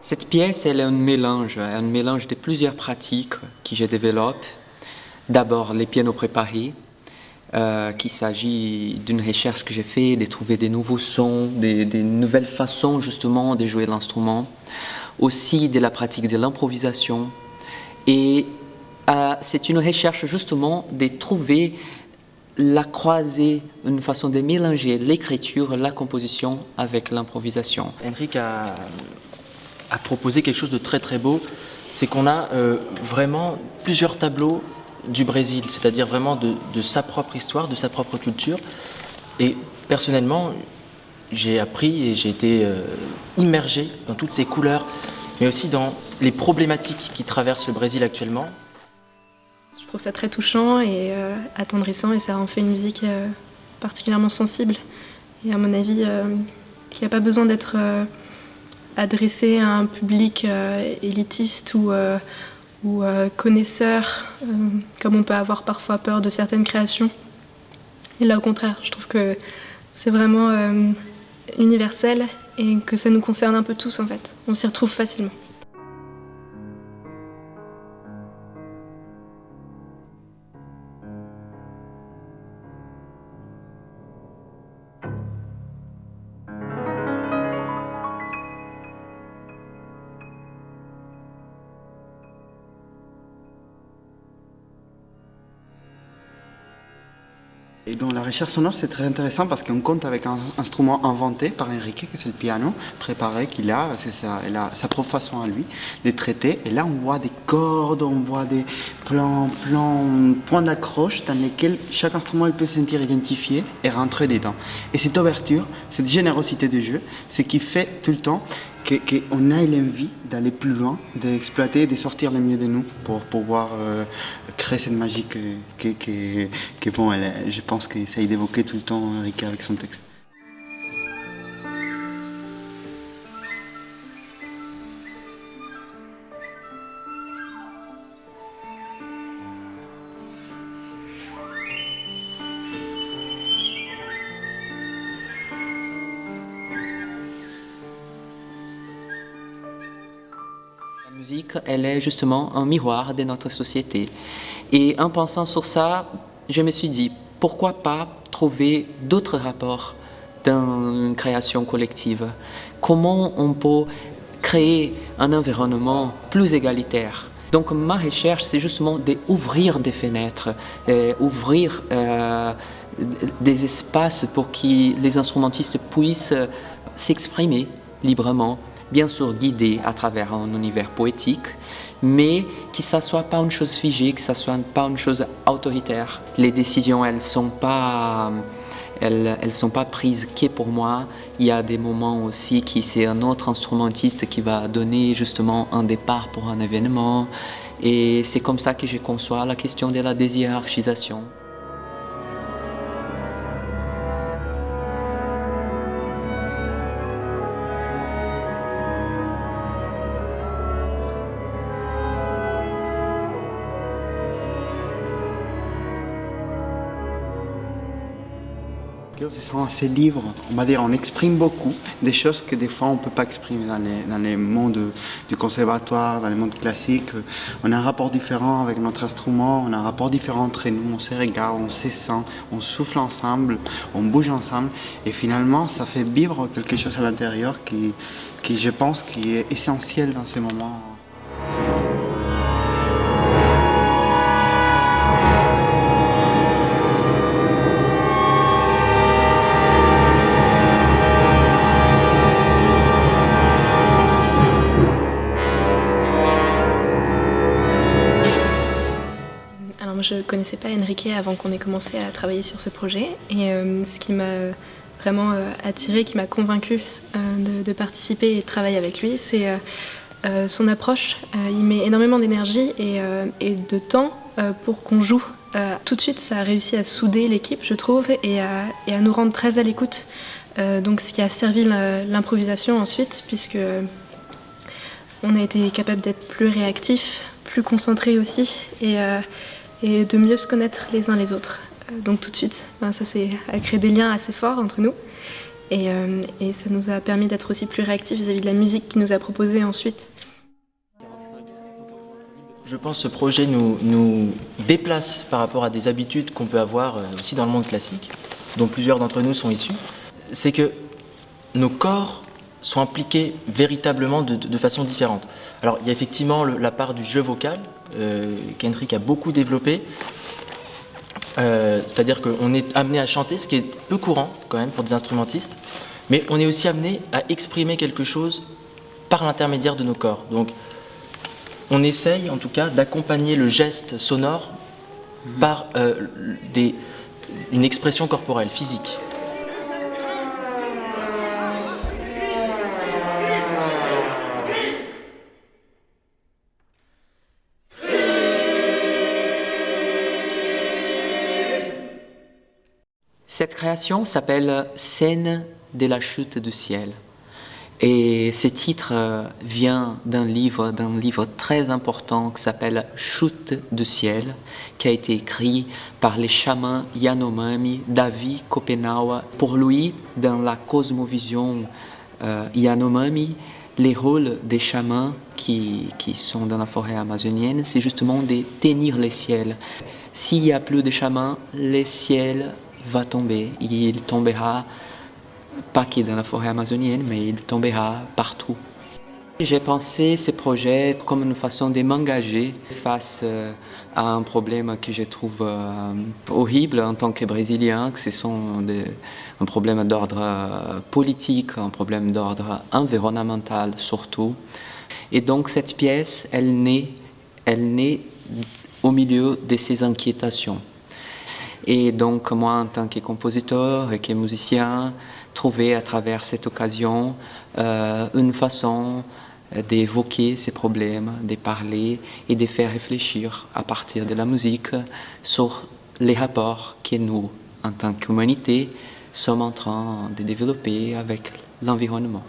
Cette pièce, elle est un mélange de plusieurs pratiques que je développe. D'abord, les pianos préparés, qu'il s'agit d'une recherche que j'ai faite, de trouver des nouveaux sons, des nouvelles façons justement de jouer l'instrument. Aussi de la pratique de l'improvisation. Et c'est une recherche justement de trouver la croisée, une façon de mélanger l'écriture, la composition avec l'improvisation. Henrik a proposé quelque chose de très très beau, c'est qu'on a vraiment plusieurs tableaux du Brésil, c'est-à-dire vraiment de sa propre histoire, de sa propre culture. Et personnellement, j'ai appris et j'ai été immergé dans toutes ces couleurs, mais aussi dans les problématiques qui traversent le Brésil actuellement. Je trouve ça très touchant et attendrissant, et ça en fait une musique particulièrement sensible. Et à mon avis, qui n'a pas besoin d'être adressée à un public élitiste ou connaisseur, comme on peut avoir parfois peur de certaines créations. Et là, au contraire, je trouve que c'est vraiment universel et que ça nous concerne un peu tous en fait. On s'y retrouve facilement. Et dans la recherche sonore, c'est très intéressant parce qu'on compte avec un instrument inventé par Henrique, que c'est le piano, préparé qu'il a, il a sa propre façon à lui de traiter. Et là, on voit des cordes, on voit des points d'accroche dans lesquels chaque instrument il peut se sentir identifié et rentrer dedans. Et cette ouverture, cette générosité du jeu, c'est qui fait tout le temps qu'on a l'envie d'aller plus loin, d'exploiter, de sortir le mieux de nous pour pouvoir créer cette magie que bon, je pense qu'il essaye d'évoquer tout le temps Henrique avec son texte. La musique, elle est justement un miroir de notre société. Et en pensant sur ça, je me suis dit, pourquoi pas trouver d'autres rapports dans une création collective? Comment on peut créer un environnement plus égalitaire? Donc ma recherche, c'est justement d'ouvrir des fenêtres, ouvrir des espaces pour que les instrumentistes puissent s'exprimer librement, bien sûr guidés à travers un univers poétique, mais que ça ne soit pas une chose figée, que ça ne soit pas une chose autoritaire. Les décisions, elles sont pas prises que pour moi. Il y a des moments aussi que c'est un autre instrumentiste qui va donner justement un départ pour un événement. Et c'est comme ça que je conçois la question de la déshierarchisation. Se sent assez libre, on va dire, on exprime beaucoup des choses que des fois on ne peut pas exprimer dans les mondes du conservatoire, dans les mondes classiques. On a un rapport différent avec notre instrument, on a un rapport différent entre nous, on se regarde, on se sent, on souffle ensemble, on bouge ensemble et finalement ça fait vivre quelque chose à l'intérieur qui je pense qui est essentiel dans ces moments. Je ne connaissais pas Henrique avant qu'on ait commencé à travailler sur ce projet. Et ce qui m'a vraiment attirée, qui m'a convaincue de participer et de travailler avec lui, c'est son approche. Il met énormément d'énergie et de temps pour qu'on joue. Tout de suite, ça a réussi à souder l'équipe, je trouve, et à nous rendre très à l'écoute. Donc ce qui a servi l'improvisation ensuite, puisque on a été capable d'être plus réactifs, plus concentrés aussi, et de mieux se connaître les uns les autres. Donc tout de suite, ça a créé des liens assez forts entre nous. Et ça nous a permis d'être aussi plus réactifs vis-à-vis de la musique qu'il nous a proposée ensuite. Je pense que ce projet nous déplace par rapport à des habitudes qu'on peut avoir aussi dans le monde classique, dont plusieurs d'entre nous sont issus. C'est que nos corps sont impliqués véritablement de façon différente. Alors il y a effectivement la part du jeu vocal qu'Henrik a beaucoup développé, c'est-à-dire qu'on est amené à chanter, ce qui est peu courant quand même pour des instrumentistes, mais on est aussi amené à exprimer quelque chose par l'intermédiaire de nos corps. Donc on essaye en tout cas d'accompagner le geste sonore par une expression corporelle, physique. Cette création s'appelle Scène de la chute du ciel. Et ce titre vient d'un livre très important qui s'appelle Chute du ciel, qui a été écrit par les chamans Yanomami Davi Kopenawa. Pour lui, dans la cosmovision Yanomami, les rôles des chamans qui sont dans la forêt amazonienne, c'est justement de tenir les ciels. S'il n'y a plus de chamans, le ciel va tomber. Il tombera pas que dans la forêt amazonienne, mais il tombera partout. J'ai pensé ce projet comme une façon de m'engager face à un problème que je trouve horrible en tant que Brésilien, que ce sont un problème d'ordre politique, un problème d'ordre environnemental surtout. Et donc cette pièce, elle naît au milieu de ces inquiétations. Et donc moi, en tant que compositeur et que musicien, trouver à travers cette occasion une façon d'évoquer ces problèmes, de parler et de faire réfléchir à partir de la musique sur les rapports que nous, en tant qu'humanité, sommes en train de développer avec l'environnement.